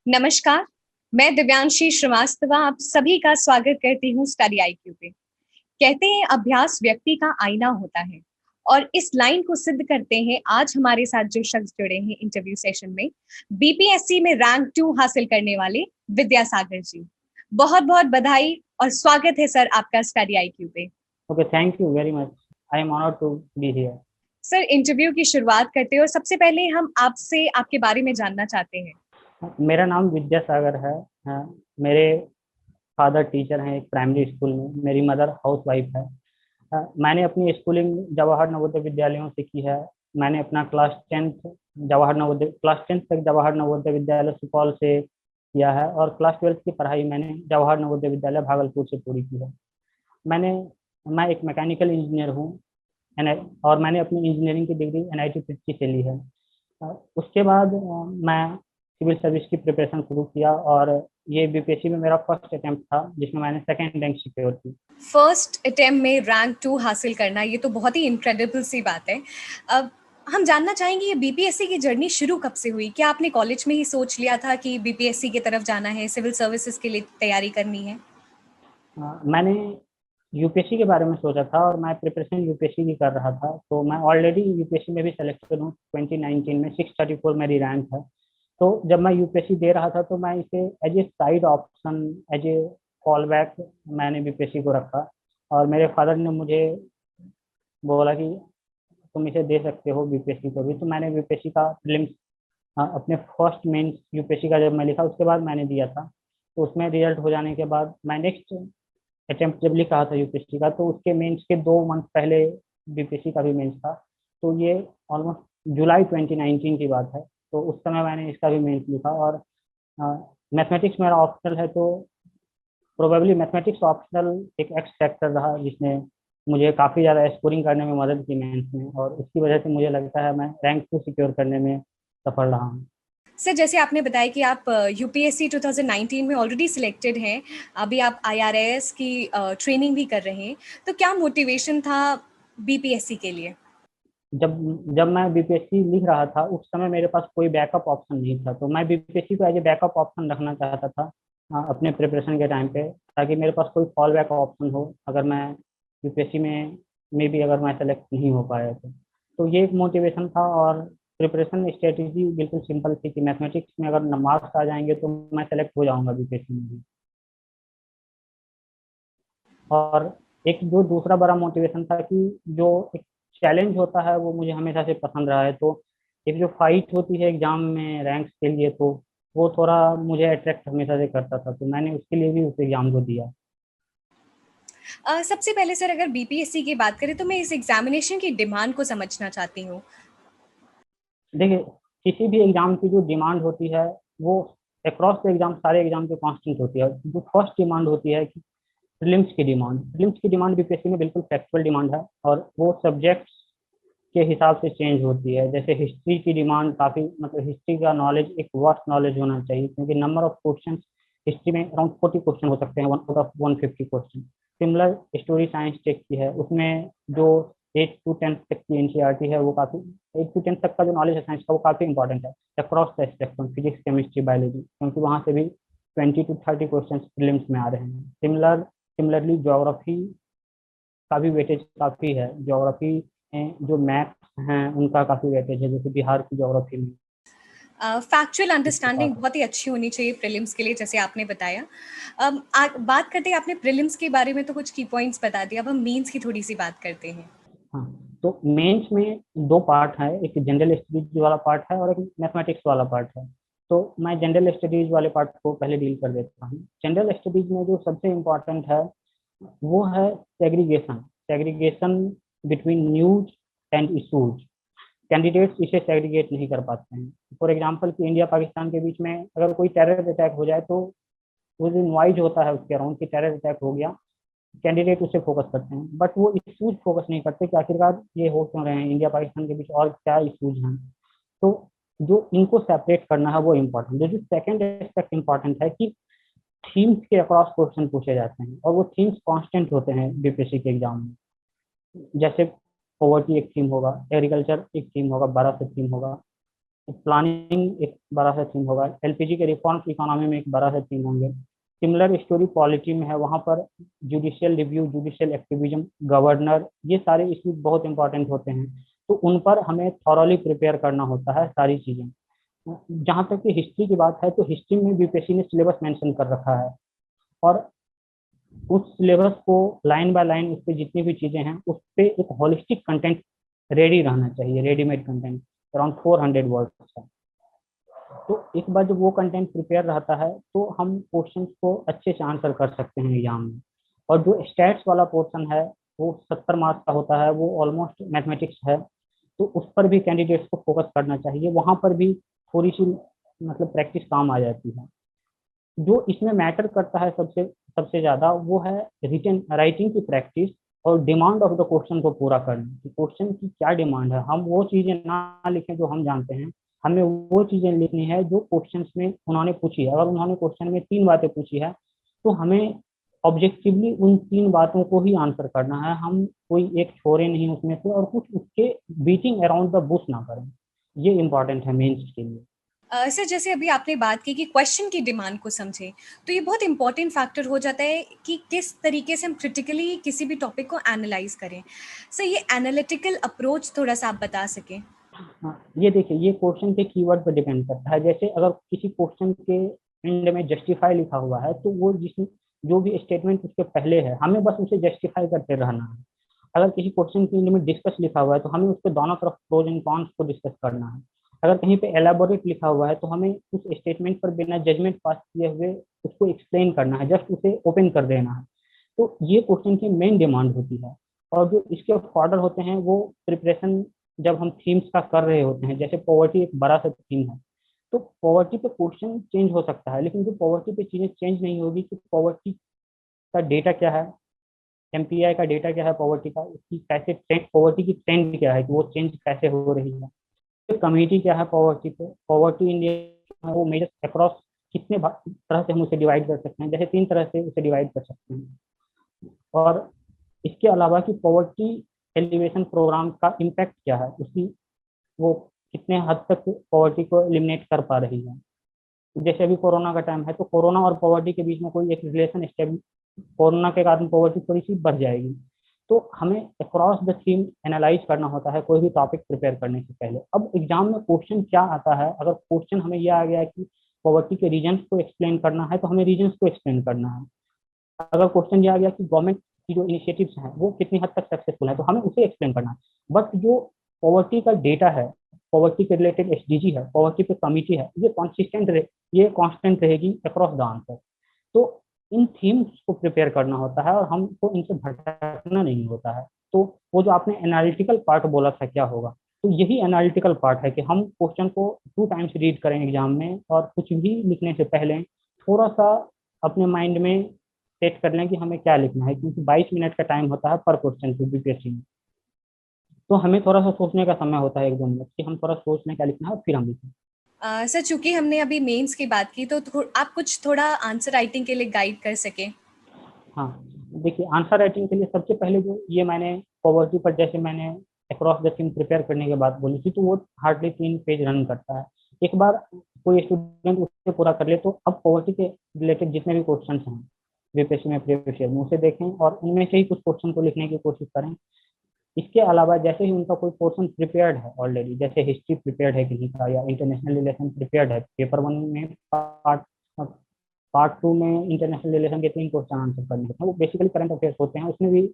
नमस्कार, मैं दिव्यांशी श्रीवास्तवा आप सभी का स्वागत करती हूँ स्टडी आईक्यू पे। कहते हैं अभ्यास व्यक्ति का आईना होता है और इस लाइन को सिद्ध करते हैं आज हमारे साथ जो शख्स जुड़े हैं इंटरव्यू सेशन में, बीपीएससी में रैंक 2 हासिल करने वाले विद्यासागर जी। बहुत बहुत बधाई और स्वागत है सर आपका स्टडी आईक्यू पे। Okay, thank you very much. I am honored to be here. Sir interview की शुरुआत करते हैं और सबसे पहले हम आपसे आपके बारे में जानना चाहते हैं। मेरा नाम विद्यासागर है। मेरे फादर टीचर हैं एक प्राइमरी स्कूल में। मेरी मदर हाउस वाइफ है। मैंने अपनी स्कूलिंग जवाहर नवोदय विद्यालयों से की है। मैंने अपना क्लास टेंथ तक जवाहर नवोदय विद्यालय सुपौल से किया है और क्लास 12th की पढ़ाई मैंने जवाहर नवोदय विद्यालय भागलपुर से पूरी की है। मैं एक मैकेनिकल इंजीनियर हूँ और मैंने अपनी इंजीनियरिंग की डिग्री एनआईटी ट्रिची से ली है। उसके बाद मैं सिविल सर्विस की प्रिपरेशन शुरू किया और ये बीपीएससी में मेरा फर्स्ट अटेम्प्ट था जिसमें मैंने सेकेंड रैंक सिक्योर की। फर्स्ट अटेम्प्ट में रैंक 2 हासिल करना ये तो बहुत ही इनक्रेडिबल सी बात है। अब हम जानना चाहेंगे ये बीपीएससी की जर्नी शुरू कब से हुई? क्या आपने कॉलेज में ही सोच लिया था कि बीपीएससी की तरफ जाना है, सिविल सर्विसेज के लिए तैयारी करनी है? मैंने यूपीएससी के बारे में सोचा था और मैं प्रिपरेशन यूपीएससी की कर रहा था, तो मैं ऑलरेडी यूपीएससी में भी सिलेक्टेड हूँ। 2019 में 634 मेरी रैंक है। तो जब मैं यूपीएससी दे रहा था तो मैं इसे as a side option, as a fall back मैंने बीपीएससी को रखा। और मेरे फादर ने मुझे बोला कि तुम इसे दे सकते हो बीपीएससी को भी। तो मैंने बीपीएससी का प्रीलिम्स अपने फर्स्ट मेंस यूपीएससी का जब मैं लिखा उसके बाद मैंने दिया था। तो उसमें रिजल्ट हो जाने के बाद मैं नेक्स्ट अटेम्प्ट जब लिखा था यूपीएससी का तो उसके मेंस के 2 मंथ पहले बीपीएससी का भी मेंस था। तो ये ऑलमोस्ट जुलाई 2019 की बात है। तो उस समय मैंने इसका भी मेंस लिखा। और मैथमेटिक्स मेरा ऑप्शनल है, तो प्रोबेबली मैथमेटिक्स ऑप्शनल एक एक्स फैक्टर रहा जिसने मुझे काफ़ी ज़्यादा स्कोरिंग करने में मदद की मेंस में, और उसकी वजह से मुझे लगता है मैं रैंक 2 सिक्योर करने में सफल रहा हूँ। सर जैसे आपने बताया कि आप यूपीएससी 2019 में ऑलरेडी सिलेक्टेड हैं, अभी आप आईआरएस की ट्रेनिंग भी कर रहे हैं, तो क्या मोटिवेशन था बीपीएससी के लिए? जब जब मैं बीपीएससी लिख रहा था उस समय मेरे पास कोई बैकअप ऑप्शन नहीं था, तो मैं बीपीएससी को एज ए बैकअप ऑप्शन रखना चाहता था अपने प्रिपरेशन के टाइम पे, ताकि मेरे पास कोई फॉल बैक ऑप्शन हो अगर मैं यूपीएससी में भी अगर मैं सेलेक्ट नहीं हो पाया तो ये एक मोटिवेशन था। और प्रिपरेशन स्ट्रेटेजी बिल्कुल सिंपल थी कि मैथमेटिक्स में अगर मार्क्स आ जाएंगे तो मैं सेलेक्ट हो जाऊंगा बीपीएससी में भी। और एक जो दूसरा बड़ा मोटिवेशन था कि जो एक चैलेंज होता है वो मुझे हमेशा से पसंद रहा है। तो एक जो फाइट होती है एग्जाम में रैंक्स के लिए, तो वो थोड़ा मुझे अट्रैक्ट हमेशा से करता था, तो मैंने उसके लिए भी उस एग्जाम को दिया। सबसे पहले सर अगर बीपीएससी की बात करें तो मैं इस एग्जामिनेशन की डिमांड को समझना चाहती हूँ। देखिए, किसी भी एग्जाम की जो डिमांड होती है वो अक्रॉस द एग्जाम सारे एग्जाम के कांस्टेंट होती है। जो फर्स्ट डिमांड होती है कि प्रीलिम्स की डिमांड बीपीएससी में बिल्कुल फैक्चुअल डिमांड है और वो सब्जेक्ट्स के हिसाब से चेंज होती है। जैसे हिस्ट्री की डिमांड काफ़ी, मतलब हिस्ट्री का नॉलेज एक वास्ट नॉलेज होना चाहिए, क्योंकि नंबर ऑफ क्वेश्चन हिस्ट्री में अराउंड 40 क्वेश्चन हो सकते हैं, 1/150 question. Similar story science tech की है, उसमें जो 8 to 10 तक की एनसीईआरटी है वो काफ़ी, 8 to 10 तक का जो नॉलेज है साइंस का वो काफ़ी इंपॉर्टेंट है across the spectrum, physics chemistry biology, क्योंकि वहाँ से भी 20 to 30 क्वेश्चन प्रीलिम्स में आ रहे हैं। सिमिलरली ज्योग्राफी का भी वेटेज काफ़ी है। ज्योग्राफी जो मैप्स हैं उनका काफ़ी वेटेज है, जैसे बिहार की ज्योग्राफी में। फैक्चुअल अंडरस्टैंडिंग बहुत ही अच्छी होनी चाहिए प्रीलिम्स के लिए जैसे आपने बताया। बात करते हैं आपने प्रीलिम्स के बारे में तो कुछ की पॉइंट्स बता दिए, अब हम मेंस की थोड़ी सी बात करते हैं। हाँ, तो मेंस में 2 पार्ट है, एक जनरल स्टडीज वाला पार्ट है और एक मैथमेटिक्स वाला पार्ट है। तो मैं जनरल स्टडीज वाले पार्ट को पहले डील कर देता हूँ। जनरल स्टडीज में जो सबसे इम्पोर्टेंट है वो है segregation. Segregation between news and issues. Candidates इसे सेग्रीगेट नहीं कर पाते हैं। फॉर एग्जांपल कि इंडिया पाकिस्तान के बीच में अगर कोई टेरर अटैक हो जाए तो वो जो नॉइज होता है उसके अराउंड कि टेरर अटैक हो गया, कैंडिडेट उसे फोकस करते हैं, बट वो इशूज फोकस नहीं करते कि आखिरकार ये हो क्यों रहे हैं, इंडिया पाकिस्तान के बीच और क्या इशूज हैं। तो जो इनको सेपरेट करना है वो इम्पोर्टेंट है। जो सेकंड एस्पेक्ट इम्पोर्टेंट है कि थीम्स के अक्रॉस क्वेश्चन पूछे जाते हैं और वो थीम्स कांस्टेंट होते हैं बीपीएससी के एग्जाम में। जैसे पॉवर्टी एक थीम होगा, एग्रीकल्चर एक थीम होगा, बड़ा सा थीम होगा, प्लानिंग एक बड़ा सा थीम होगा, एलपीजी के रिफॉर्म्स इकोनॉमी में एक बड़ा सा थीम होंगे। सिमिलर स्टोरी पॉलिटी में है, वहाँ पर judicial review, judicial activism, governor, ये सारे इश्यूज बहुत इंपॉर्टेंट होते हैं। तो उन पर हमें थॉरली प्रिपेयर करना होता है सारी चीज़ें। जहाँ तक कि हिस्ट्री की बात है, तो हिस्ट्री में बीपीएससी ने सिलेबस मेंशन कर रखा है, और उस सिलेबस को लाइन बाय लाइन, उस पर जितनी भी चीज़ें हैं उस पर एक होलिस्टिक कंटेंट रेडी रहना चाहिए, रेडीमेड कंटेंट अराउंड 400 वर्ड्स का। तो एक बार जब वो कंटेंट प्रिपेयर रहता है तो हम क्वेश्चंस को अच्छे से आंसर कर सकते हैं एग्जाम में। और जो स्टैट्स वाला पोर्शन है वो 70 मार्क्स का होता है, वो ऑलमोस्ट मैथमेटिक्स है, तो उस पर भी कैंडिडेट्स को फोकस करना चाहिए। वहाँ पर भी थोड़ी सी मतलब प्रैक्टिस काम आ जाती है। जो इसमें मैटर करता है सबसे सबसे ज़्यादा, वो है रिटन राइटिंग की प्रैक्टिस और डिमांड ऑफ द क्वेश्चन को पूरा करना, कि क्वेश्चन की क्या डिमांड है। हम वो चीज़ें ना लिखें जो हम जानते हैं, हमें वो चीज़ें लिखनी है जो क्वेश्चन में उन्होंने पूछी है। अगर उन्होंने क्वेश्चन में 3 बातें पूछी है तो हमें ऑब्जेक्टिवली उन 3 बातों को ही आंसर करना है, हम कोई एक छोड़े नहीं उसमें से, और कुछ उसके बीटिंग अराउंड द बुश ना करें। ये इम्पॉर्टेंट है मेंस के लिए। सर, जैसे अभी आपने बात की कि क्वेश्चन की डिमांड को समझें, तो ये बहुत इंपॉर्टेंट फैक्टर हो जाता है कि किस तरीके से हम क्रिटिकली किसी भी टॉपिक को एनालाइज करें। सर, ये एनालिटिकल अप्रोच थोड़ा-सा आप बता सकें? हाँ, ये देखिए, ये क्वेश्चन के कीवर्ड पर डिपेंड करता है। जैसे अगर किसी क्वेश्चन के एंड में जस्टिफाई लिखा हुआ है, तो वो जिस जो भी स्टेटमेंट उसके पहले है, हमें बस उसे जस्टिफाई करते रहना है। अगर किसी क्वेश्चन के एंड में डिस्कस लिखा हुआ है, तो हमें उसके दोनों तरफ प्रोज एंड कॉन्स को डिस्कस करना है। अगर कहीं पे एलाबोरेट लिखा हुआ है, तो हमें उस स्टेटमेंट पर बिना जजमेंट पास किए हुए उसको एक्सप्लेन करना है, जस्ट उसे ओपन कर देना है। तो ये क्वेश्चन की मेन डिमांड होती है। और जो इसके फॉर्डर होते हैं वो प्रिपरेशन जब हम थीम्स का कर रहे होते हैं, जैसे पॉवर्टी एक बड़ा सा थीम है, तो पॉवर्टी पे क्वेश्चन चेंज हो सकता है, लेकिन जो पॉवर्टी पे चीजें चेंज नहीं होगी कि पॉवर्टी का डेटा क्या है, एमपीआई का डेटा क्या है पॉवर्टी का, उसकी कैसे ट्रेंड, पॉवर्टी की ट्रेंड क्या है कि वो चेंज कैसे हो रही है, तो कम्युनिटी क्या है पॉवर्टी पे, पॉवर्टी इंडिया वो मेजर अक्रॉस कितने तरह से हम उसे डिवाइड कर सकते हैं, जैसे 3 तरह से उसे डिवाइड कर सकते हैं। और इसके अलावा कि पॉवर्टी एलिवेशन प्रोग्राम का इम्पैक्ट क्या है, उसकी वो कितने हद तक पॉवर्टी को एलिमिनेट कर पा रही है। जैसे अभी कोरोना का टाइम है, तो कोरोना और पॉवर्टी के बीच में कोई एक रिलेशन स्टेबल, कोरोना के कारण पॉवर्टी थोड़ी सी बढ़ जाएगी। तो हमें अक्रॉस द थीम एनालाइज करना होता है कोई भी टॉपिक प्रिपेयर करने से पहले। अब एग्जाम में क्वेश्चन क्या आता है, अगर क्वेश्चन हमें यह आ गया कि पॉवर्टी के रीजन्स को एक्सप्लेन करना है, तो हमें रीजन्स को एक्सप्लेन करना है। अगर क्वेश्चन ये आ गया कि गवर्नमेंट की जो इनिशिएटिव्स हैं वो कितनी हद तक सक्सेसफुल है, तो हमें उसे एक्सप्लेन करना है। बट जो पॉवर्टी का डेटा है, पॉवर्टी के रिलेटेड एसडीजी है, पॉवर्टी पे कमिटी है, ये कॉन्सिस्टेंट रहे, ये कांस्टेंट रहेगी अक्रॉस द आंसर। तो इन थीम्स को प्रिपेयर करना होता है और हमको इनसे भटकना नहीं होता है। तो वो जो आपने एनालिटिकल पार्ट बोला था क्या होगा, तो यही एनालिटिकल पार्ट है कि हम क्वेश्चन को 2 टाइम्स रीड करें एग्जाम में, और कुछ भी लिखने से पहले थोड़ा सा अपने माइंड में सेट कर लें कि हमें क्या लिखना है, क्योंकि 22 मिनट का टाइम होता है पर क्वेश्चन पे बीपीएससी में। तो हमें थोड़ा सा सोचने का समय होता है 1-2 मिनट, कि हम थोड़ा सोच लें क्या लिखना है और फिर हम लिखें। सर, चूँकि हमने अभी मेंस की बात की, तो आप कुछ थोड़ा आंसर राइटिंग के लिए गाइड कर सकें? हाँ, देखिए, आंसर राइटिंग के लिए सबसे पहले जो ये मैंने पॉवर्टी पर जैसे मैंने अक्रॉस द थीम प्रिपेयर करने के बाद बोली थी, तो वो हार्डली 3 पेज रन करता है। एक बार कोई स्टूडेंट उससे पूरा कर ले, तो अब पॉवर्टी के रिलेटेड जितने भी क्वेश्चन हैं बीपीएससी में प्रीवियस ईयर में, उसे देखें और उनमें से ही कुछ क्वेश्चन को लिखने की कोशिश करें। इसके अलावा जैसे ही उनका कोई पोर्शन प्रिपेयर्ड है ऑलरेडी, जैसे हिस्ट्री प्रिपेयर्ड है किसी का, या इंटरनेशनल रिलेशन प्रिपेयर्ड है, पेपर 1 में पार्ट 2 में इंटरनेशनल रिलेशन के 3 क्वेश्चन आंसर करने होते हैं, वो बेसिकली करंट अफेयर्स होते हैं, उसमें भी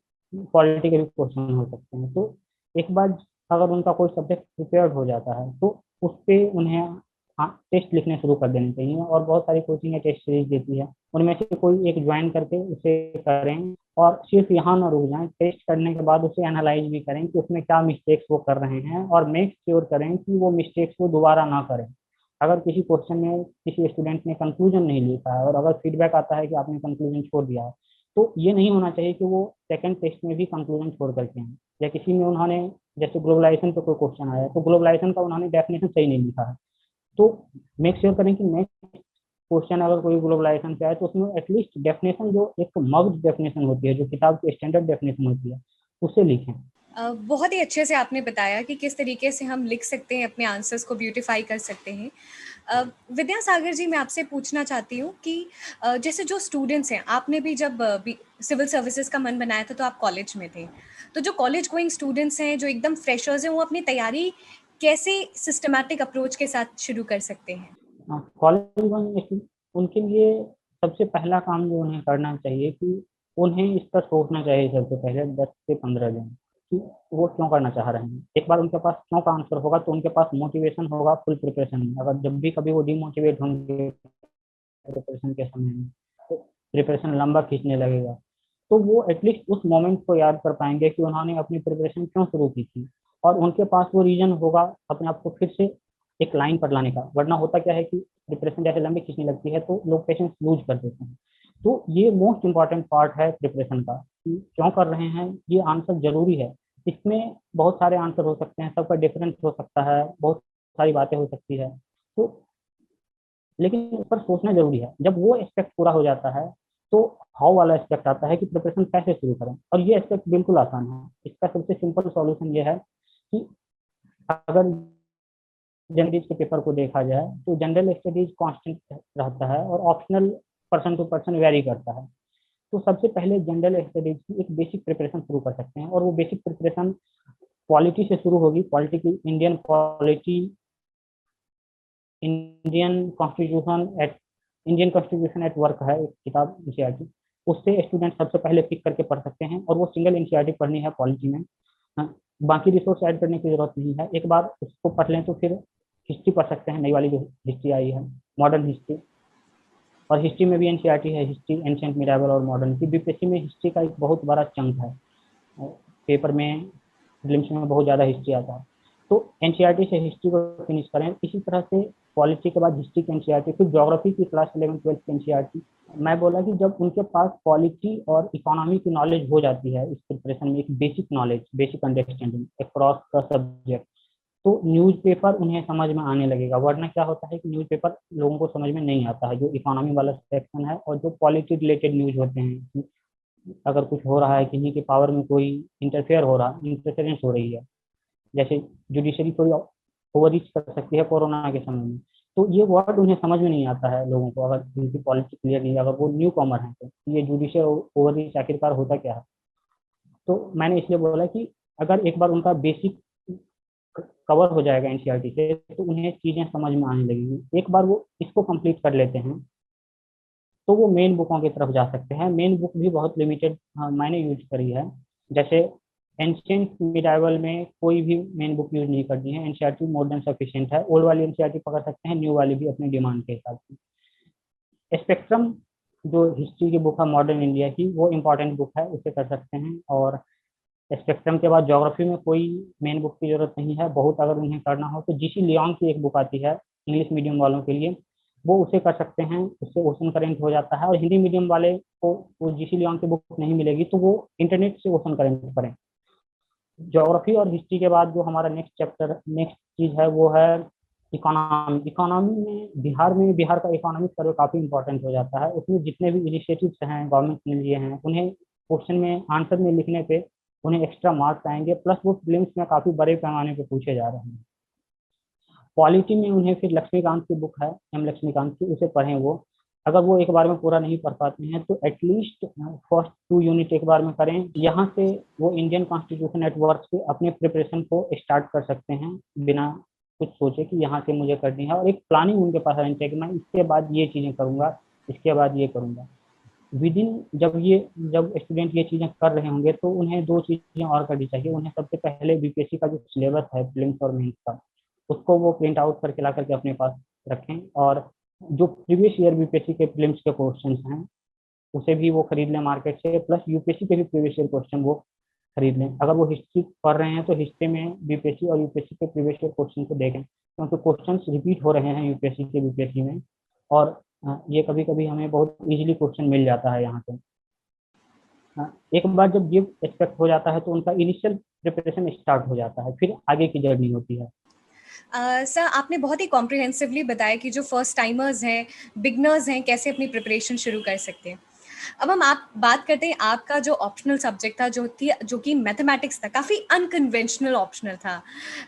पॉलिटी के भी क्वेश्चन हो सकते हैं। तो एक बार अगर उनका कोई सब्जेक्ट प्रिपेयर्ड हो जाता है, तो उस पर उन्हें टेस्ट लिखने शुरू कर देने चाहिए। और बहुत सारी कोचिंग टेस्ट सीरीज देती है, उनमें से कोई एक ज्वाइन करके उसे करें, और सिर्फ यहाँ ना रुक जाएं, टेस्ट करने के बाद उसे एनालाइज भी करें कि उसमें क्या मिस्टेक्स वो कर रहे हैं, और मेक श्योर करें कि वो मिस्टेक्स को दोबारा ना करें। अगर किसी क्वेश्चन में किसी स्टूडेंट ने कंक्लूजन नहीं लिखा है, और अगर फीडबैक आता है कि आपने कंक्लूजन छोड़ दिया है, तो ये नहीं होना चाहिए कि वो सेकंड टेस्ट में भी कंक्लूजन छोड़ करके आए। या किसी में उन्होंने, जैसे ग्लोबलाइजेशन पे कोई क्वेश्चन आया, तो ग्लोबलाइजेशन का उन्होंने डेफिनेशन सही नहीं लिखा है, तो मेक श्योर करें कि नेक्स्ट क्वेश्चन अगर कोई ग्लोबलाइजेशन से आए, तो उसमें एटलीस्ट डेफिनेशन जो एक मर्ज डेफिनेशन होती है, जो किताब की स्टैंडर्ड डेफिनेशन होती है, उसे लिखें। बहुत ही अच्छे से आपने बताया कि किस तरीके से हम लिख सकते हैं, अपने आंसर्स को ब्यूटीफाई कर सकते हैं। विद्यासागर जी, मैं आपसे पूछना चाहती हूँ कि जैसे जो स्टूडेंट्स हैं, आपने भी जब सिविल सर्विसेज का मन बनाया था तो आप कॉलेज में थे। तो जो कॉलेज गोइंग स्टूडेंट्स हैं, जो एकदम फ्रेशर्स हैं, वो अपनी तैयारी कैसे सिस्टमैटिक अप्रोच के साथ शुरू कर सकते हैं? कॉलेज में उनके लिए सबसे पहला काम जो उन्हें करना चाहिए कि उन्हें इस पर सोचना चाहिए सबसे पहले 10 से 15 दिन कि वो क्यों करना चाह रहे हैं। एक बार उनके पास क्यों का आंसर होगा तो उनके पास मोटिवेशन होगा फुल प्रिपरेशन में। अगर जब भी कभी वो डिमोटिवेट होंगे प्रिपरेशन के समय में, तो प्रिपरेशन लंबा खींचने लगेगा, तो वो एटलीस्ट उस मोमेंट को याद कर पाएंगे कि उन्होंने अपनी प्रिपरेशन क्यों शुरू की थी, और उनके पास वो रीजन होगा अपने आप को फिर से एक लाइन पर लाने का। वरना होता क्या है कि प्रिपरेशन जैसे लंबी खींचने लगती है तो लोग पेशेंस लूज कर देते हैं। तो ये मोस्ट इंपॉर्टेंट पार्ट है प्रिपरेशन का कि क्यों कर रहे हैं, ये आंसर जरूरी है। इसमें बहुत सारे आंसर हो सकते हैं, सबका डिफरेंस हो सकता है, बहुत सारी बातें हो सकती है, तो लेकिन उस पर सोचना जरूरी है। जब वो एस्पेक्ट पूरा हो जाता है तो हाउ वाला एस्पेक्ट आता है कि प्रिपरेशन कैसे शुरू करें, और ये एस्पेक्ट बिल्कुल आसान है। इसका सबसे सिंपल सॉल्यूशन ये है कि अगर जनरल के पेपर को देखा जाए तो जनरल स्टडीज कांस्टेंट रहता है और optional person to person vary करता है। तो सबसे पहले जनरल स्टडीज की एक बेसिक प्रिपरेशन शुरू कर सकते हैं, और वो बेसिक प्रिपरेशन पॉलिटी से शुरू होगी। पॉलिटी की Indian polity, Indian constitution at work है एक किताब एनसीईआरटी, उससे स्टूडेंट सबसे पहले पिक करके पढ़ सकते हैं, और वो सिंगल एनसीईआरटी पढ़नी है पॉलिटी में। हाँ, बाकी रिसोर्स ऐड करने की जरूरत नहीं है। एक बार उसको पढ़ लें तो फिर हिस्ट्री पढ़ सकते हैं, नई वाली जो हिस्ट्री आई है, मॉडर्न हिस्ट्री। और हिस्ट्री में भी एनसीईआरटी है, हिस्ट्री एंशिएंट मिडाइवल और मॉडर्न की। बीपीएससी में हिस्ट्री का एक बहुत बड़ा चंक है, पेपर में प्रीलिम्स में बहुत ज़्यादा हिस्ट्री आता है। तो एनसीईआरटी से हिस्ट्री को फिनिश करें। इसी तरह से पॉलिटी के बाद हिस्ट्री की एनसीईआरटी, फिर ज्योग्राफी की क्लास 11-12 की एनसीईआरटी। मैं बोला कि जब उनके पास पॉलिटी और इकोनॉमी की नॉलेज हो जाती है इस प्रिपरेशन में, एक basic knowledge, basic understanding across the subject, तो न्यूज़पेपर उन्हें समझ में आने लगेगा। वरना क्या होता है कि न्यूज़पेपर लोगों को समझ में नहीं आता है, जो इकोनॉमी वाला सेक्शन है और जो पॉलिटी रिलेटेड न्यूज होते हैं। अगर कुछ हो रहा है, किसी के पावर में कोई इंटरफेरेंस हो रही है, जैसे जुडिशरी कोई ओवर रीच कर सकती है कोरोना के समय में, तो ये वर्ड उन्हें समझ में नहीं आता है लोगों को, अगर उनकी पॉलिसी क्लियर नहीं है, अगर वो न्यू कॉमर है तो ये जुडिशियल ओवर रीच आखिरकार होता क्या है। तो मैंने इसलिए बोला कि अगर एक बार उनका बेसिक कवर हो जाएगा एनसीईआरटी से तो उन्हें चीजें समझ में आने लगेंगी। एक बार वो इसको कंप्लीट कर लेते हैं तो वो मेन बुकों की तरफ जा सकते हैं। मेन बुक भी बहुत लिमिटेड मैंने यूज करी है, जैसे एंशिएंट मिडाइवल में कोई भी मेन बुक यूज नहीं करनी है, एनसीईआरटी मोर देन सफिशिएंट है। ओल्ड वाली एनसीईआरटी पकड़ सकते हैं, न्यू वाली भी अपनी डिमांड के हिसाब से। स्पेक्ट्रम जो हिस्ट्री की बुक है मॉडर्न इंडिया की, वो इम्पोर्टेंट बुक है, उसे कर सकते हैं। और स्पेक्ट्रम के बाद ज्योग्राफी में कोई मेन बुक की जरूरत नहीं है। बहुत अगर उन्हें करना हो तो जीसी लियोंग की एक बुक आती है इंग्लिश मीडियम वालों के लिए, वो उसे कर सकते हैं, उससे ओशन करेंट हो जाता है। और हिंदी मीडियम वाले को वो जीसी लियोंग की बुक नहीं मिलेगी तो वो इंटरनेट से ओशन करेंट करें। ज्योग्राफी और हिस्ट्री के बाद जो हमारा नेक्स्ट चीज है वो है इकोनॉमी। इकोनॉमी में बिहार का इकोनॉमिक सर्वे काफी इंपॉर्टेंट हो जाता है। उसमें जितने भी इनिशिएटिव्स हैं गवर्नमेंट ने लिए हैं, उन्हें क्वेश्चन में आंसर में लिखने पे उन्हें एक्स्ट्रा मार्क्स आएंगे, प्लस वो फिल्म्स में काफी बड़े पैमाने पे पूछे जा रहे हैं। पॉलिटी में उन्हें फिर लक्ष्मीकांत की बुक है, एम लक्ष्मीकांत की, उसे पढ़ें। वो अगर वो एक बार में पूरा नहीं पढ़ पाते हैं तो एटलीस्ट फर्स्ट 2 यूनिट एक बार में करें। यहाँ से वो इंडियन कॉन्स्टिट्यूशन एट वर्क से अपने प्रिपरेशन को स्टार्ट कर सकते हैं बिना कुछ सोचे कि यहाँ से मुझे करनी है। और एक प्लानिंग उनके पास रहनी चाहिए कि मैं इसके बाद ये चीज़ें करूँगा, इसके बाद ये करूँगा। विदिन जब स्टूडेंट ये चीज़ें कर रहे होंगे तो उन्हें 2 चीज़ें और करनी चाहिए। उन्हें सबसे पहले बीपीएससी का जो सिलेबस है प्रीलिम्स और मेंस का, उसको वो प्रिंट आउट करके ला करके अपने पास रखें। और जो प्रीवियस ईयर बीपीएससी के प्रीलिम्स के क्वेश्चंस हैं उसे भी वो खरीद लें मार्केट से, प्लस यूपीएससी के भी प्रीवियस ईयर क्वेश्चन वो खरीद लें। अगर वो हिस्ट्री पढ़ रहे हैं तो हिस्ट्री में बीपीएससी और यूपीएससी के प्रीवियस ईयर क्वेश्चन को देखें, क्योंकि क्वेश्चन रिपीट हो रहे हैं यूपीएससी के बीपीएससी में। और ये कभी कभी हमें बहुत इजीली क्वेश्चन मिल जाता है यहाँ से। एक बार जब ये एक्सपेक्ट हो जाता है तो उनका इनिशियल प्रिपरेशन स्टार्ट हो जाता है, फिर आगे की जर्नी होती है। सर, आपने बहुत ही कॉम्प्रिहेंसिवली बताया कि जो फर्स्ट टाइमर्स हैं, बिगनर्स हैं, कैसे अपनी प्रिपरेशन शुरू कर सकते हैं। अब हम आप बात करते हैं आपका जो ऑप्शनल सब्जेक्ट था जो कि मैथमेटिक्स था, काफ़ी अनकन्वेंशनल ऑप्शनल था।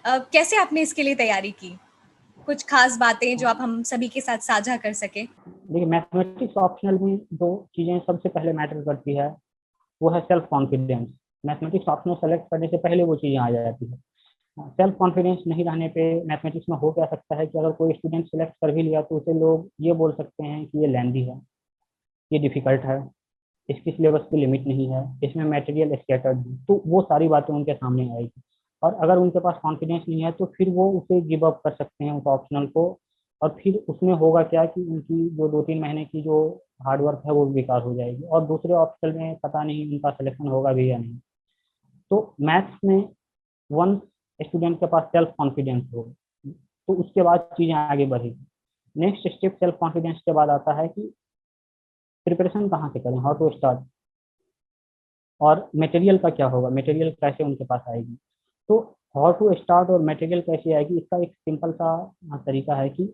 कैसे आपने इसके लिए तैयारी की? कुछ खास बातें जो आप हम सभी के साथ साझा कर सकें? देखिए, मैथमेटिक्स ऑप्शनल में दो चीजें सबसे पहले मैटर करती है, वो है self confidence. Mathematics optional select करने से पहले वो चीजें आ जाती है। सेल्फ कॉन्फिडेंस नहीं रहने पे मैथमेटिक्स में हो क्या सकता है कि अगर कोई स्टूडेंट सेलेक्ट कर भी लिया तो उसे लोग ये बोल सकते हैं कि ये लेंदी है, ये डिफिकल्ट है, इसकी सिलेबस की लिमिट नहीं है, इसमें मटेरियल स्कैटर्ड है, तो वो सारी बातें उनके सामने आएगी। और अगर उनके पास कॉन्फिडेंस नहीं है तो फिर वो उसे गिव अप कर सकते हैं उस ऑप्शनल को। और फिर उसमें होगा क्या कि उनकी जो 2-3 महीने की जो हार्डवर्क है वो बेकार हो जाएगी, और दूसरे ऑप्शनल में पता नहीं उनका सिलेक्शन होगा भी या नहीं। तो मैथ्स में वन स्टूडेंट के पास सेल्फ कॉन्फिडेंस हो तो उसके बाद चीजें आगे बढ़ेगी। नेक्स्ट स्टेप सेल्फ कॉन्फिडेंस के बाद आता है कि प्रिपरेशन कहाँ से करें, हाउ टू स्टार्ट, और मटेरियल का क्या होगा, मटेरियल कैसे उनके पास आएगी। तो हाउ टू स्टार्ट और मटेरियल कैसे आएगी, इसका एक सिंपल सा तरीका है कि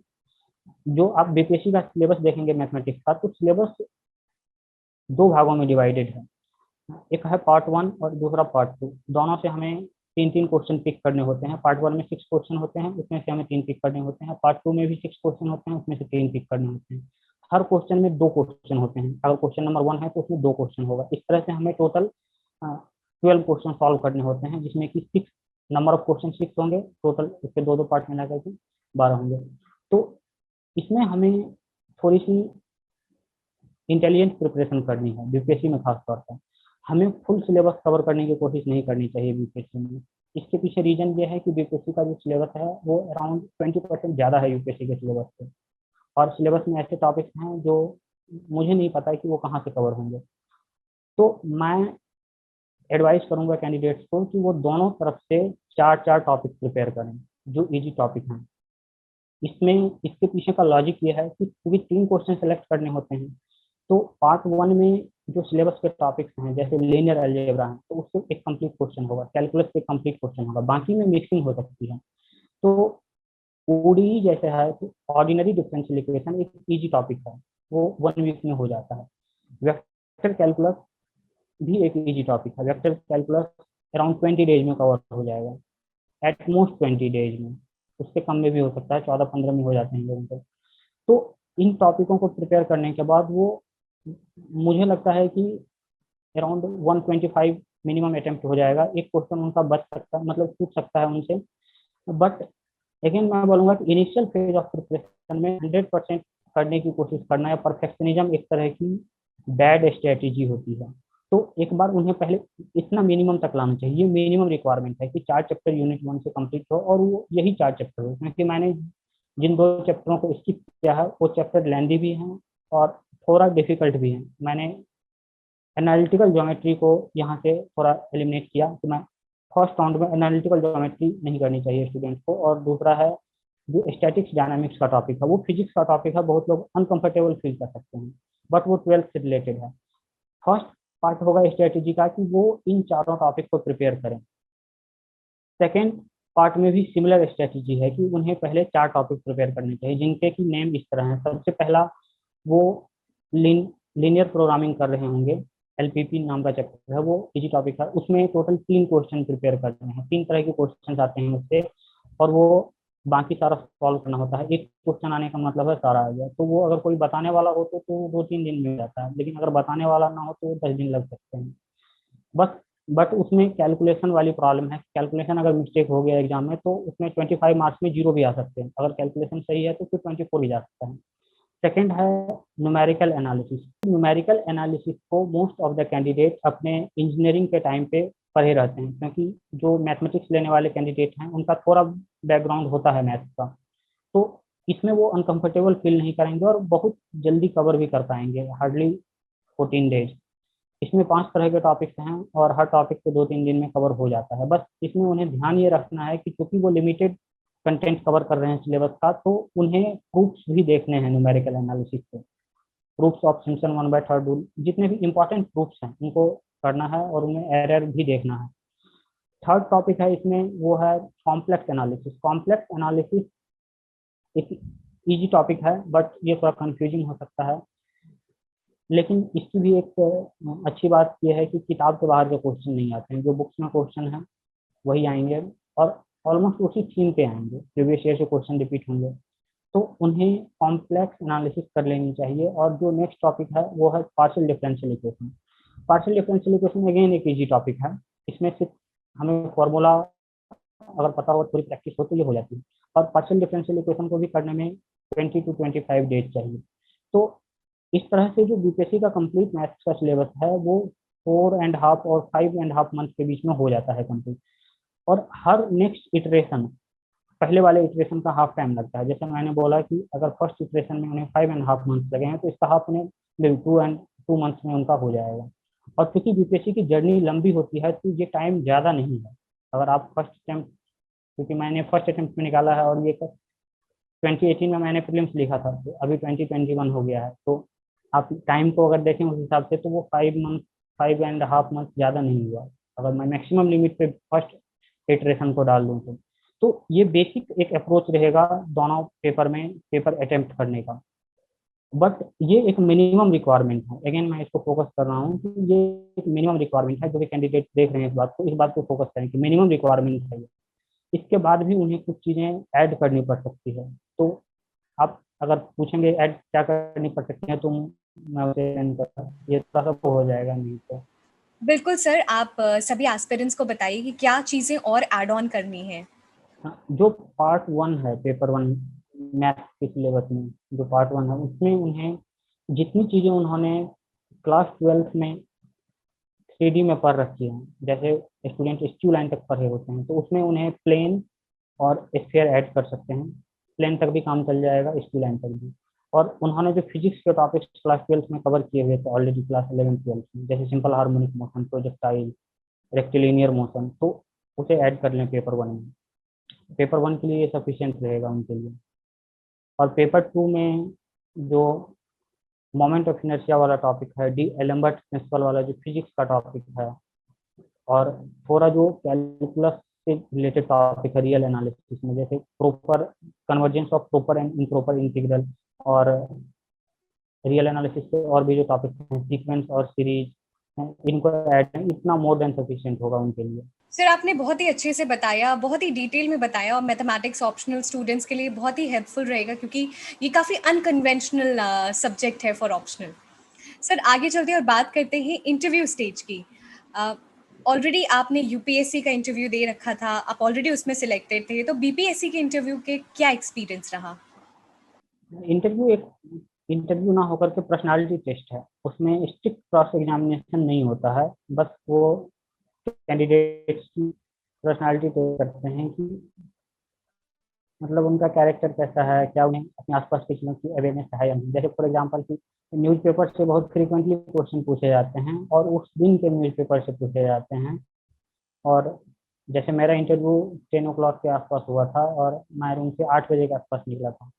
जो आप बीपीएससी का सिलेबस देखेंगे मैथमेटिक्स का, तो सिलेबस दो भागों में डिवाइडेड है। एक है पार्ट 1 और दूसरा पार्ट 2। दोनों से हमें 3-3 क्वेश्चन पिक करने होते हैं। पार्ट 1 में 6 क्वेश्चन होते हैं, उसमें से हमें 3 पिक करने होते हैं। पार्ट 2 में भी 6 क्वेश्चन होते हैं, उसमें से 3 पिक करने होते हैं। हर क्वेश्चन में 2 क्वेश्चन होते हैं। अगर क्वेश्चन नंबर 1 है तो उसमें 2 क्वेश्चन होगा। इस तरह से हमें टोटल 12 क्वेश्चन सॉल्व करने होते हैं, जिसमें कि 6 नंबर ऑफ क्वेश्चन 6 होंगे टोटल, इसके दो दो पार्ट मिला करके 12 होंगे। तो इसमें हमें थोड़ी सी इंटेलिजेंट प्रिपरेशन करनी है बीपीएससी में। खास तौर पर हमें फुल सिलेबस कवर करने की कोशिश नहीं करनी चाहिए बीपीएससी में। इसके पीछे रीजन ये है कि बीपीएससी का जो सिलेबस है वो अराउंड 20% ज़्यादा है यूपीएससी के सिलेबस से, और सिलेबस में ऐसे टॉपिक्स हैं जो मुझे नहीं पता है कि वो कहाँ से कवर होंगे। तो मैं एडवाइस करूंगा कैंडिडेट्स को कि वो दोनों तरफ से 4-4 टॉपिक प्रिपेयर करें जो इजी टॉपिक हैं। इसमें इसके पीछे का लॉजिक ये है कि क्योंकि 3 क्वेश्चन सेलेक्ट करने होते हैं, तो पार्ट 1 में जो सिलेबस के टॉपिक्स हैं जैसे लीनियर अलजेब्रा है तो उससे एक कंप्लीट क्वेश्चन होगा, कैलकुलस से कंप्लीट क्वेश्चन होगा, बाकी में मिक्सिंग हो सकती है। तो ओडीई जैसे है तो ऑर्डिनरी डिफरेंशियल इक्वेशन एक इजी टॉपिक है, वो 1 वीक में हो जाता है। वेक्टर कैलकुलस भी एक इजी टॉपिक है, वेक्टर कैलकुलस अराउंड 20 डेज में कवर हो जाएगा, एट मोस्ट 20 डेज में, उससे कम में भी हो सकता है, 14-15 में हो जाते हैं लोगों को। तो इन टॉपिकों को प्रिपेयर करने के बाद वो मुझे लगता है कि अराउंड 125 मिनिमम अटेम्प्ट हो जाएगा। एक क्वेश्चन उनका बच सकता है, मतलब पूछ सकता है उनसे। बट लेकिन मैं बोलूँगा कि इनिशियल फेज ऑफ प्रिपरेशन में 100% करने की कोशिश करना है। परफेक्शनिज्म एक तरह की बैड स्ट्रेटेजी होती है। तो एक बार उन्हें पहले इतना मिनिमम तक लाना चाहिए। ये मिनिमम रिक्वायरमेंट है कि 4 चैप्टर यूनिट 1 से कंप्लीट हो, और वो यही 4 चैप्टर हो, क्योंकि मैंने जिन 2 चैप्टरों को स्किप किया है वो चैप्टर लेंदी भी हैं और थोड़ा डिफिकल्ट भी हैं। मैंने एनालिटिकल ज्योमेट्री को यहाँ से थोड़ा एलिमिनेट किया, तो मैं फर्स्ट राउंड में एनालिटिकल ज्योमेट्री नहीं करनी चाहिए स्टूडेंट्स को। और दूसरा है जो स्टैटिक्स डायनामिक्स का टॉपिक है, वो फिजिक्स का टॉपिक है, बहुत लोग अनकंफर्टेबल फील कर सकते हैं, बट वो 12th से रिलेटेड है। फर्स्ट पार्ट होगा स्ट्रेटेजी का कि वो इन चारों टॉपिक को प्रिपेयर करें। सेकेंड पार्ट में भी सिमिलर स्ट्रेटेजी है कि उन्हें पहले 4 टॉपिक प्रिपेयर करने चाहिए, जिनके की नेम इस तरह है। सबसे पहला वो लीनियर प्रोग्रामिंग कर रहे होंगे, एलपीपी नाम का चैप्टर है, वो इजी टॉपिक है। उसमें टोटल 3 क्वेश्चन प्रिपेयर करने हैं, 3 तरह के क्वेश्चन आते हैं उससे, और वो बाकी सारा सॉल्व करना होता है। एक क्वेश्चन आने का मतलब है सारा आ गया। तो वो अगर कोई बताने वाला हो तो 2-3 दिन में जाता है, लेकिन अगर बताने वाला ना हो तो 10 दिन लग सकते हैं बस। बट उसमें कैलकुलेशन वाली प्रॉब्लम है। कैलकुलेशन अगर मिस्टेक हो गया एग्जाम में तो उसमें 25 मार्क्स में 0 भी आ सकते हैं। अगर कैलकुलेशन सही है तो फिर 24 भी जा सकता है। सेकंड है न्यूमेरिकल एनालिसिस। न्यूमेरिकल एनालिसिस को मोस्ट ऑफ द कैंडिडेट अपने इंजीनियरिंग के टाइम पे पढ़े रहते हैं, क्योंकि जो मैथमेटिक्स लेने वाले कैंडिडेट हैं उनका थोड़ा बैकग्राउंड होता है मैथ्स का। तो इसमें वो अनकंफर्टेबल फील नहीं करेंगे और बहुत जल्दी कवर भी कर पाएंगे, हार्डली 14 डेज। इसमें 5 तरह के टॉपिक्स हैं और हर टॉपिक को 2-3 दिन में कवर हो जाता है। बस इसमें उन्हें ध्यान ये रखना है कि क्योंकि वो लिमिटेड कंटेंट कवर कर रहे हैं सिलेबस का, तो उन्हें प्रूफ्स भी देखने हैं न्यूमेरिकल एनालिसिस से। प्रूफ्स ऑफ सिम्पसन 1/3 रूल, जितने भी इंपॉर्टेंट प्रूफ्स हैं उनको करना है और उन्हें एरर भी देखना है। थर्ड टॉपिक है इसमें, वो है कॉम्प्लेक्स एनालिसिस। कॉम्प्लेक्स एनालिसिस एक इजी टॉपिक है, बट ये थोड़ा कंफ्यूजिंग हो सकता है। लेकिन इसकी भी एक अच्छी बात यह है कि किताब के बाहर के क्वेश्चन नहीं आते हैं, जो बुक्स में क्वेश्चन है वही आएंगे और ऑलमोस्ट उसी थीम पे आएंगे, प्रीवियस ईयर से क्वेश्चन रिपीट होंगे। तो उन्हें कॉम्प्लेक्स एनालिसिस कर लेनी चाहिए। और जो नेक्स्ट टॉपिक है वो है partial differential equation. Partial differential equation again एक इजी टॉपिक है। इसमें सिर्फ हमें फॉर्मूला अगर पता हो, थोड़ी प्रैक्टिस हो तो ये हो जाती है। और पार्शियल डिफरेंशियल इक्वेशन को भी करने में 20 to 25 डेज चाहिए। तो इस तरह से जो बीपीएससी का कंप्लीट मैथ्स का सिलेबस है वो 4.5 और 5.5 मंथ के बीच में हो जाता है कंप्लीट। और हर नेक्स्ट इटरेशन, पहले वाले इटरेशन का हाफ टाइम लगता है। जैसे मैंने बोला कि अगर फर्स्ट इटरेशन में उन्हें 5.5 मंथ्स लगे हैं तो इसका हाफ उन्हें 2 मंथ्स में उनका हो जाएगा। और क्योंकि बीपीएससी की जर्नी लंबी होती है तो ये टाइम ज़्यादा नहीं है। अगर आप फर्स्ट अटेम्प्ट, क्योंकि मैंने फर्स्ट अटेम्प्ट में निकाला है और ये 2018 में मैंने प्रीलिम्स लिखा था, तो अभी 2021 हो गया है। तो आप टाइम को अगर देखें उस हिसाब से तो वो 5.5 मंथ ज़्यादा नहीं हुआ, अगर मैं मैक्सिमम लिमिट पे फर्स्ट इटरेशन को डाल दूँ तो ये बेसिक एक अप्रोच रहेगा दोनों पेपर में पेपर अटेम्प्ट करने का। बट ये एक मिनिमम रिक्वायरमेंट है। अगेन मैं इसको फोकस कर रहा हूँ कि ये एक मिनिमम रिक्वायरमेंट है। जो भी कैंडिडेट देख रहे हैं इस बात को फोकस करें कि मिनिमम रिक्वायरमेंट है। इसके बाद भी उन्हें कुछ चीज़ें ऐड करनी पड़ सकती है। तो आप अगर पूछेंगे ऐड क्या करनी पड़ सकती है तो मैं उसे ये थोड़ा सा हो जाएगा नहीं तो। बिल्कुल सर, आप सभी एस्पिरेंट्स को बताइए कि क्या चीज़ें और ऐड ऑन करनी है। जो पार्ट 1 है, पेपर 1 मैथ के सिलेबस में जो पार्ट 1 है उसमें उन्हें जितनी चीज़ें उन्होंने क्लास 12th में 3D में पढ़ रखी हैं, जैसे स्टूडेंट स्क्यू लाइन तक पढ़े होते हैं तो उसमें उन्हें प्लेन और स्फीयर ऐड कर सकते हैं। प्लेन तक भी काम चल जाएगा, स्क्यू लाइन तक भी। और उन्होंने जो फिजिक्स के टॉपिक्स क्लास 12th में कवर किए हुए थे ऑलरेडी क्लास 11 12 में, जैसे simple harmonic motion, projectile, rectilinear motion, तो उसे ऐड कर लें पेपर 1 में। पेपर 1 के लिए ये सफिशियंट रहेगा उनके लिए। और पेपर 2 में जो मोमेंट ऑफ इनर्शिया वाला टॉपिक है, डी एलम्बर्ट प्रिंसिपल वाला जो फिजिक्स का टॉपिक है, और थोड़ा जो कैलकुलस से रिलेटेड टॉपिक है रियल एनालिसिस में, जैसे proper convergence of proper and improper integral, और रियल एनालिसिस के और भी जो टॉपिक हैं सीक्वेंस और सीरीज, इनको ऐड इतना मोर देन सफिशिएंट होगा उनके लिए। सर आपने बहुत ही अच्छे से बताया, बहुत ही डिटेल में बताया, और मैथमेटिक्स ऑप्शनल स्टूडेंट्स के लिए बहुत ही हेल्पफुल रहेगा क्योंकि ये काफ़ी अनकन्वेंशनल सब्जेक्ट है फॉर ऑप्शनल। सर आगे चलते हैं और बात करते हैं इंटरव्यू स्टेज की। ऑलरेडी आपने यूपीएससी का इंटरव्यू दे रखा था, आप ऑलरेडी उसमें सिलेक्टेड थे, तो बीपीएससी के इंटरव्यू के क्या एक्सपीरियंस रहा? इंटरव्यू ना होकर के पर्सनालिटी टेस्ट है। उसमें स्ट्रिक्ट क्रॉस एग्जामिनेशन नहीं होता है, बस वो कैंडिडेट्स की पर्सनालिटी टेस्ट करते हैं कि मतलब उनका कैरेक्टर कैसा है, क्या उन्हें अपने आसपास के चीज़ों की अवेयरनेस है या नहीं। जैसे फॉर एग्जांपल कि न्यूज़पेपर से बहुत फ्रीक्वेंटली क्वेश्चन पूछे जाते हैं और उस दिन के न्यूज़पेपर से पूछे जाते हैं। और जैसे मेरा इंटरव्यू 10 o'clock के आसपास हुआ था और मैं रूम से 8 बजे के आसपास निकला था,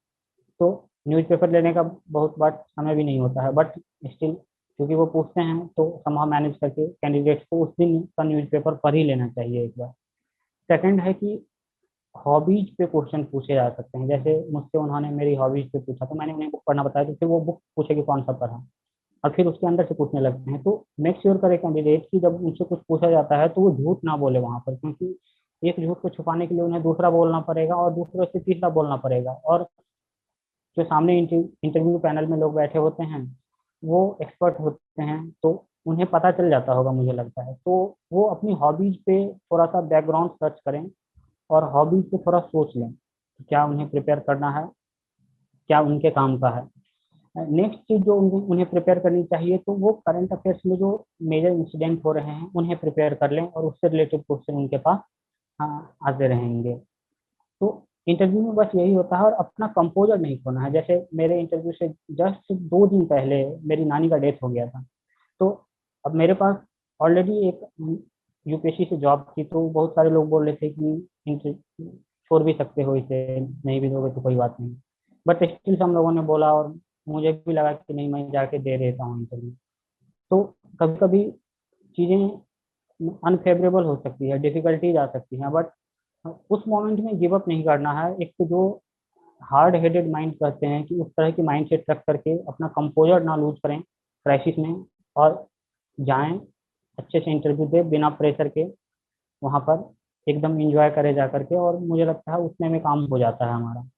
तो न्यूज़पेपर लेने का बहुत बार समय भी नहीं होता है, बट स्टिल क्योंकि वो पूछते हैं तो समाह मैनेज करके कैंडिडेट्स को उस दिन का न्यूज़पेपर पढ़ ही लेना चाहिए एक बार। सेकंड है कि हॉबीज पे क्वेश्चन पूछे जा सकते हैं। जैसे मुझसे उन्होंने मेरी हॉबीज पे पूछा तो मैंने उन्हें बुक पढ़ना बताया, तो फिर वो बुक पूछे कि कौन सा पढ़ा, और फिर उसके अंदर से पूछने लगते हैं। तो मेक श्योर करे कैंडिडेट कि जब उनसे कुछ पूछा जाता है तो वो झूठ ना बोले वहां पर, क्योंकि एक झूठ को छुपाने के लिए उन्हें दूसरा बोलना पड़ेगा और दूसरे से तीसरा बोलना पड़ेगा। और जो सामने इंटरव्यू पैनल में लोग बैठे होते हैं वो एक्सपर्ट होते हैं, तो उन्हें पता चल जाता होगा मुझे लगता है। तो वो अपनी हॉबीज पे थोड़ा सा बैकग्राउंड सर्च करें और हॉबीज पे थोड़ा सोच लें कि क्या उन्हें प्रिपेयर करना है, क्या उनके काम का है। नेक्स्ट चीज जो उन्हें प्रिपेयर करनी चाहिए तो वो करंट अफेयर्स में जो मेजर इंसिडेंट हो रहे हैं उन्हें प्रिपेयर कर लें और उससे रिलेटेड क्वेश्चन उनके पास आते रहेंगे। तो इंटरव्यू में बस यही होता है, और अपना कंपोजर नहीं खोना है। जैसे मेरे इंटरव्यू से जस्ट 2 दिन पहले मेरी नानी का डेथ हो गया था, तो अब मेरे पास ऑलरेडी एक यूपीएससी से जॉब थी, तो बहुत सारे लोग बोल रहे थे कि छोड़ भी सकते हो इसे, नहीं भी दोगे तो कोई बात नहीं। बट स्टिल हम लोगों ने बोला और मुझे भी लगा कि नहीं, मैं जाके दे देता हूँ इंटरव्यू। तो कभी कभी चीज़ें अनफेवरेबल हो सकती है, डिफिकल्टीज आ सकती हैं, बट उस मोमेंट में गिव अप नहीं करना है। एक तो जो हार्ड हेडेड माइंड कहते हैं कि उस तरह की माइंड सेट रख करके अपना कंपोजर ना लूज करें क्राइसिस में, और जाएं, अच्छे से इंटरव्यू दे बिना प्रेशर के, वहाँ पर एकदम इंजॉय करे जा करके, और मुझे लगता है उसमें में काम हो जाता है हमारा।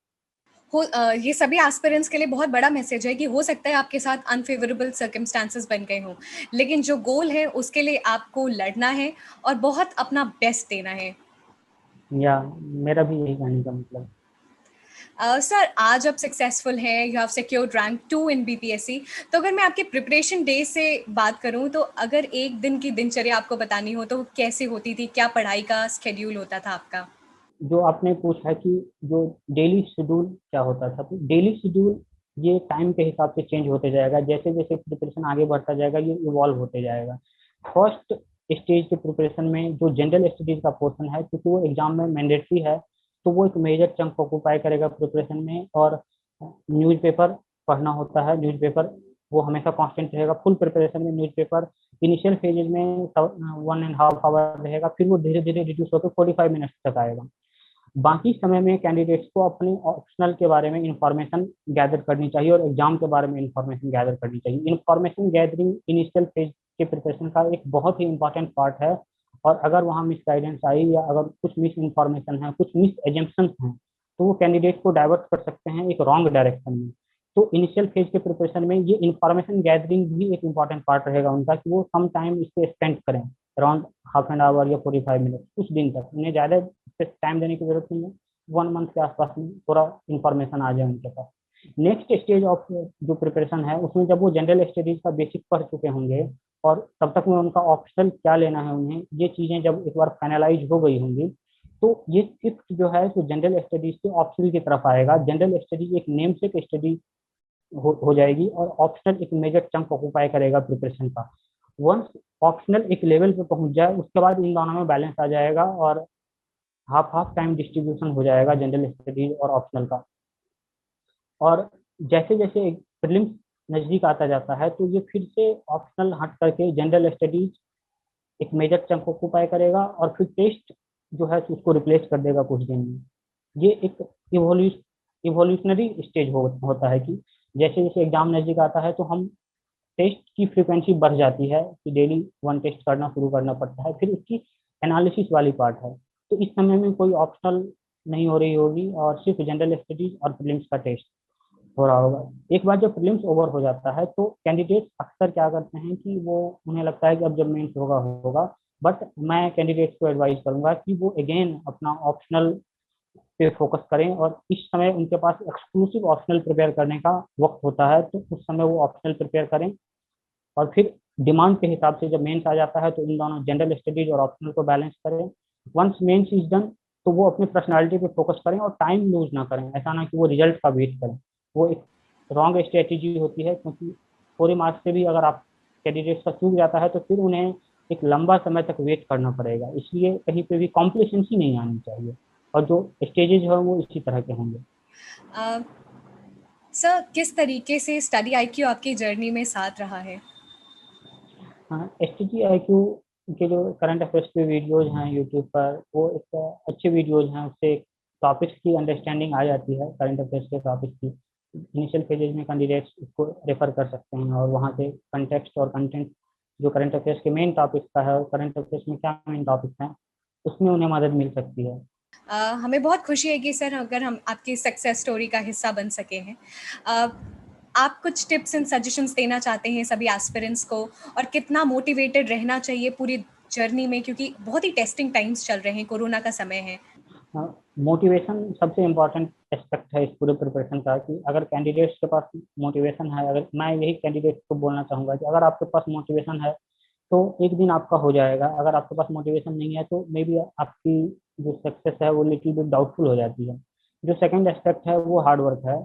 ये सभी एस्पिरेंट्स के लिए बहुत बड़ा मैसेज है कि हो सकता है आपके साथ अनफेवरेबल सर्कमस्टांसेस बन गए हों, लेकिन जो गोल है उसके लिए आपको लड़ना है और बहुत अपना बेस्ट देना है। या मेरा भी यही कहने का मतलब। सर, आज आप सक्सेसफुल हैं, you have secured rank 2 in BPSC. तो अगर मैं आपके प्रिपरेशन डे से बात करूं, तो अगर एक दिन की दिनचर्या आपको बतानी हो तो वो कैसे होती थी? क्या पढ़ाई का स्केड्यूल होता था आपका? जो आपने पूछा कि जो डेली शेड्यूल क्या होता था, तो डेली शेड्यूल ये टाइम के हिसाब से चेंज होते जाएगा, जैसे जैसे प्रिपरेशन आगे बढ़ता जाएगा ये इवॉल्व होते जाएगा। फर्स्ट स्टेज के प्रिपरेशन में जो जनरल स्टडीज का पोर्शन है, क्योंकि वो एग्जाम में मैंडेटरी है, तो वो एक मेजर चंक ऑक्यूपाई करेगा प्रिपरेशन में। और न्यूज़पेपर पढ़ना होता है, न्यूज़पेपर वो हमेशा कांस्टेंट रहेगा। फुल प्रिपरेशन में न्यूज़पेपर इनिशियल फेजेज में 1.5 आवर रहेगा, फिर वो धीरे धीरे रिड्यूस होकर 45 मिनट्स तक आएगा। बाकी समय में कैंडिडेट्स को अपने ऑप्शनल के बारे में इंफॉर्मेशन गैदर करनी चाहिए और एग्जाम के बारे में इंफॉर्मेशन गैदर करनी चाहिए। इंफॉर्मेशन गैदरिंग इनिशियल फेज के प्रिपरेशन का एक बहुत ही इंपॉर्टेंट पार्ट है, और अगर वहाँ मिस गाइडेंस आई या अगर कुछ मिस इन्फॉर्मेशन है, कुछ मिस एजम्पन्स हैं, तो वो कैंडिडेट को डाइवर्ट कर सकते हैं एक रॉन्ग डायरेक्शन में। तो इनिशियल फेज के प्रिपरेशन में ये इंफॉर्मेशन गैदरिंग भी एक इंपॉर्टेंट पार्ट रहेगा उनका, कि वो सम टाइम इस पर स्पेंड करें, अराउंड हाफ एन आवर या 45 मिनट, कुछ दिन तक। उन्हें ज़्यादा टाइम देने की जरूरत नहीं है, 1 मंथ के आसपास में पूरा इंफॉर्मेशन आ जाए उनके पास। नेक्स्ट स्टेज ऑफ जो प्रिपरेशन है उसमें जब वो जनरल स्टडीज का बेसिक पढ़ चुके होंगे, और तब तक में उनका ऑप्शनल क्या लेना है उन्हें, ये चीज़ें जब एक बार फाइनलाइज हो गई होंगी, तो ये शिफ्ट जो है तो जनरल स्टडीज से ऑप्शनल की तरफ आएगा। जनरल स्टडीज एक नेम से स्टडी हो जाएगी, और ऑप्शनल एक मेजर चंक ऑक्यूपाई करेगा प्रिपरेशन का। वंस ऑप्शनल एक लेवल पे पहुंच जाए, उसके बाद इन दोनों में बैलेंस आ जाएगा, और हाफ हाफ टाइम डिस्ट्रीब्यूशन हो जाएगा जनरल स्टडीज और ऑप्शनल का। और जैसे जैसे प्रीलिम्स नजदीक आता जाता है, तो ये फिर से ऑप्शनल हट करके जनरल स्टडीज एक मेजर चंक ऑक्यूपाई करेगा, और फिर टेस्ट जो है उसको रिप्लेस कर देगा कुछ दिन में। ये एक इवोल्यूशनरी स्टेज होता है, कि जैसे जैसे एग्जाम नजदीक आता है तो हम टेस्ट की फ्रीक्वेंसी बढ़ जाती है, कि डेली 1 टेस्ट करना शुरू करना पड़ता है। फिर उसकी एनालिसिस वाली पार्ट है, तो इस समय में कोई ऑप्शनल नहीं हो रही होगी, और सिर्फ जनरल स्टडीज और प्रीलिम्स का टेस्ट हो रहा होगा। एक बार जब प्रीलिम्स ओवर हो जाता है, तो कैंडिडेट अक्सर क्या करते हैं कि वो, उन्हें लगता है कि अब जब मेंस होगा होगा, बट मैं कैंडिडेट्स को एडवाइस करूंगा कि वो अगेन अपना ऑप्शनल पे फोकस करें, और इस समय उनके पास एक्सक्लूसिव ऑप्शनल प्रिपेयर करने का वक्त होता है, तो उस समय वो ऑप्शनल प्रिपेयर करें। और फिर डिमांड के हिसाब से जब मेंस आ जाता है, तो इन दोनों जनरल स्टडीज और ऑप्शनल को बैलेंस करें। वंस मेंस इज डन, तो वो अपनी पर्सनालिटी पे फोकस करें और टाइम लूज ना करें। ऐसा ना कि वो रिजल्ट का वेट करें, वो एक रॉन्ग स्ट्रेटेजी होती है, क्योंकि थोड़ी मार्क्स से भी अगर आप कैंडिडेट्स का चूक जाता है, तो फिर उन्हें एक लंबा समय तक वेट करना पड़ेगा। इसलिए कहीं पे भी कॉम्प्लिसेंसी नहीं आनी चाहिए, और जो स्टेजेज है वो इसी तरह के होंगे। सर, किस तरीके से स्टडी आईक्यू आपकी जर्नी में साथ रहा है? हाँ, STG IQ के जो करंट अफेयर्स के वीडियोज हैं यूट्यूब पर, वो एक अच्छे वीडियोज हैं, उससे टॉपिक्स की अंडरस्टैंडिंग आ जाती है। करंट अफेयर्स के टॉपिक्स की इनिशियल पेजेज में कैंडिडेट्स उसको रेफर कर सकते हैं, और वहाँ से कंटेक्स्ट और कंटेंट जो करंट अफेयर्स के मेन टॉपिक्स का है, और करंट अफेयर्स में क्या मेन टॉपिक्स हैं, उसमें उन्हें मदद मिल सकती है। हमें बहुत खुशी है कि सर अगर हम आपकी सक्सेस स्टोरी का हिस्सा बन सके हैं। आप कुछ टिप्स एंड सजेशंस देना चाहते हैं सभी एस्पिरेंट्स को, और कितना मोटिवेटेड रहना चाहिए पूरी जर्नी में, क्योंकि बहुत ही टेस्टिंग टाइम्स चल रहे हैं, कोरोना का समय है। मोटिवेशन सबसे इम्पोर्टेंट एस्पेक्ट है इस पूरे प्रिपरेशन का, कि अगर कैंडिडेट्स के पास मोटिवेशन है, अगर मैं यही कैंडिडेट्स को बोलना चाहूँगा कि अगर आपके पास मोटिवेशन है तो एक दिन आपका हो जाएगा। अगर आपके पास मोटिवेशन नहीं है तो मे बी आपकी जो सक्सेस है वो लिटिल बिट डाउटफुल हो जाती है। जो सेकंड एस्पेक्ट है वो हार्ड वर्क है,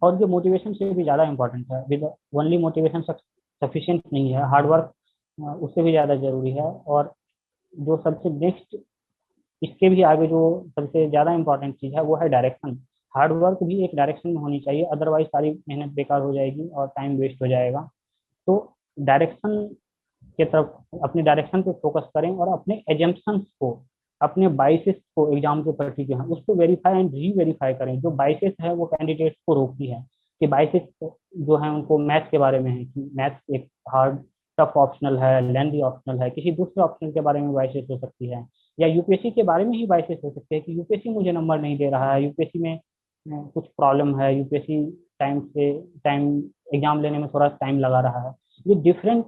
और जो मोटिवेशन से भी ज़्यादा इंपॉर्टेंट है। विद ओनली मोटिवेशन सफिशिएंट नहीं है, हार्ड वर्क उससे भी ज़्यादा जरूरी है। और जो सबसे नेक्स्ट इसके भी आगे जो सबसे ज़्यादा इंपॉर्टेंट चीज़ है वो है डायरेक्शन। हार्ड वर्क भी एक डायरेक्शन में होनी चाहिए, अदरवाइज सारी मेहनत बेकार हो जाएगी और टाइम वेस्ट हो जाएगा। तो डायरेक्शन के तरफ, अपने डायरेक्शन पे फोकस करें, और अपने एजम्पन्स को, अपने बाइसेस को एग्जाम के प्रति जो है उसको वेरीफाई एंड री वेरीफाई करें। जो बाइसेस है वो कैंडिडेट्स को रोकती है, कि बायसेस जो है उनको मैथ्स के बारे में है कि मैथ्स एक हार्ड टफ ऑप्शनल है, लेंथी ऑप्शनल है, किसी दूसरे ऑप्शनल के बारे में बायसेस हो सकती है, या यूपीएससी के बारे में ही बायसेस हो सकती है कि यूपीएससी मुझे नंबर नहीं दे रहा है, यूपीएससी में कुछ प्रॉब्लम है, यूपीएससी टाइम एग्जाम लेने में थोड़ा टाइम लगा रहा है। ये डिफरेंट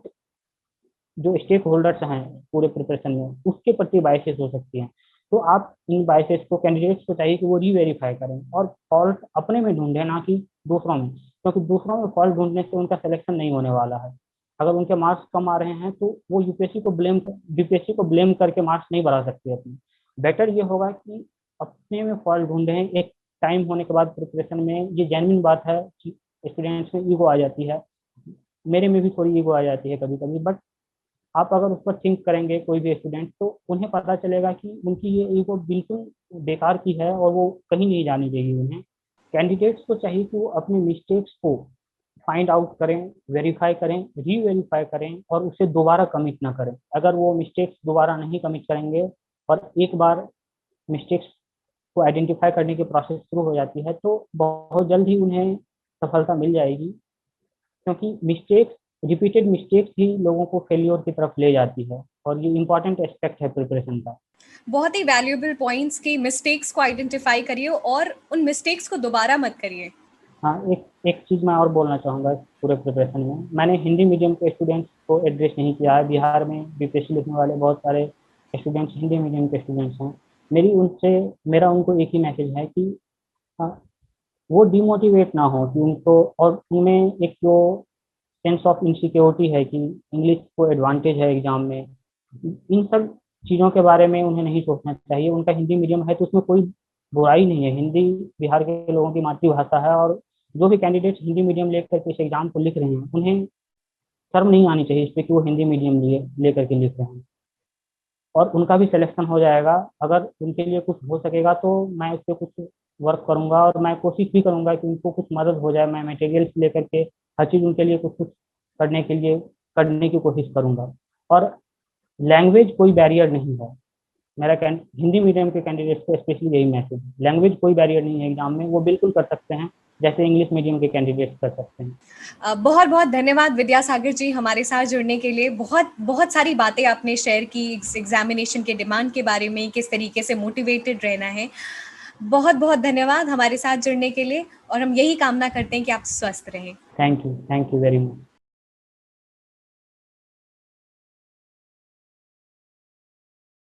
जो स्टेक होल्डर्स हैं पूरे प्रिपरेशन में, उसके प्रति बायसेस हो सकती हैं। तो आप इन बायसेस को, कैंडिडेट्स को चाहिए कि वो रीवेरीफाई करें और फॉल्ट अपने में ढूंढें, ना कि दूसरों में, क्योंकि दूसरों में फॉल्ट ढूंढने से उनका सिलेक्शन नहीं होने वाला है। अगर उनके मार्क्स कम आ रहे हैं तो वो यूपीएससी को ब्लेम करके मार्क्स नहीं बढ़ा सकते अपने। बेटर ये होगा कि अपने में फॉल्ट ढूंढें। एक टाइम होने के बाद प्रिपरेशन में ये जेन्युइन बात है कि स्टूडेंट्स में ईगो आ जाती है, मेरे में भी थोड़ी ईगो आ जाती है कभी कभी, बट आप अगर उस पर थिंक करेंगे कोई भी स्टूडेंट, तो उन्हें पता चलेगा कि उनकी ये ईगो बिल्कुल बेकार की है और वो कहीं नहीं जाने देगी उन्हें। कैंडिडेट्स को चाहिए कि वो अपने मिस्टेक्स को फाइंड आउट करें, वेरीफाई करें, रीवेरीफाई करें और उसे दोबारा कमिट ना करें। अगर वो मिस्टेक्स दोबारा नहीं कमिट करेंगे और एक बार मिस्टेक्स को आइडेंटिफाई करने की प्रोसेस शुरू हो जाती है, तो बहुत जल्द ही उन्हें सफलता मिल जाएगी, क्योंकि मिस्टेक्स, रिपीटेड मिस्टेक्स ही लोगों को फेलियर की तरफ ले जाती है और ये इम्पॉर्टेंट एस्पेक्ट है प्रिपरेशन का। बहुत ही वैल्यूएबल पॉइंट्स की मिस्टेक्स को आइडेंटिफाई करिए और उन मिस्टेक्स को दोबारा मत करिए। हाँ, एक एक चीज़ मैं और बोलना चाहूँगा पूरे प्रिपरेशन में, मैंने हिंदी मीडियम के स्टूडेंट्स को एड्रेस नहीं किया है। बिहार में बीपीएससी लिखने वाले बहुत सारे स्टूडेंट्स हिंदी मीडियम के स्टूडेंट्स हैं। मेरा उनको एक ही मैसेज है कि वो डिमोटिवेट ना हो, कि उनको और उनमें एक जो सेंस ऑफ इनसिक्योरिटी है कि इंग्लिश को एडवांटेज है एग्जाम में, इन सब चीज़ों के बारे में उन्हें नहीं सोचना चाहिए। उनका हिंदी मीडियम है तो उसमें कोई बुराई नहीं है, हिंदी बिहार के लोगों की मातृभाषा है, और जो भी कैंडिडेट्स हिंदी मीडियम लेकर के इस एग्जाम को लिख रहे हैं उन्हें शर्म नहीं आनी चाहिए इस पर कि वो हिंदी मीडियम लेकर के लिख रहे हैं, और उनका भी सिलेक्शन हो जाएगा। अगर उनके लिए कुछ हो सकेगा तो मैं उस पर कुछ वर्क करूंगा और मैं कोशिश भी करूंगा कि उनको कुछ मदद हो जाए। मैं मटेरियल्स लेकर के हर चीज़ उनके लिए कुछ कुछ करने की कोशिश करूंगा। और लैंग्वेज कोई बैरियर नहीं है। मेरा हिंदी मीडियम के कैंडिडेट्स को स्पेशली यही मैसेज, लैंग्वेज कोई बैरियर नहीं है एग्जाम में, वो बिल्कुल कर सकते हैं जैसे इंग्लिश मीडियम के कैंडिडेट्स कर सकते हैं। बहुत बहुत धन्यवाद विद्यासागर जी हमारे साथ जुड़ने के लिए। बहुत बहुत सारी बातें आपने शेयर की एग्जामिनेशन के डिमांड के बारे में, किस तरीके से मोटिवेटेड रहना है। बहुत बहुत धन्यवाद हमारे साथ जुड़ने के लिए, और हम यही कामना करते हैं कि आप स्वस्थ रहें। Thank you very much.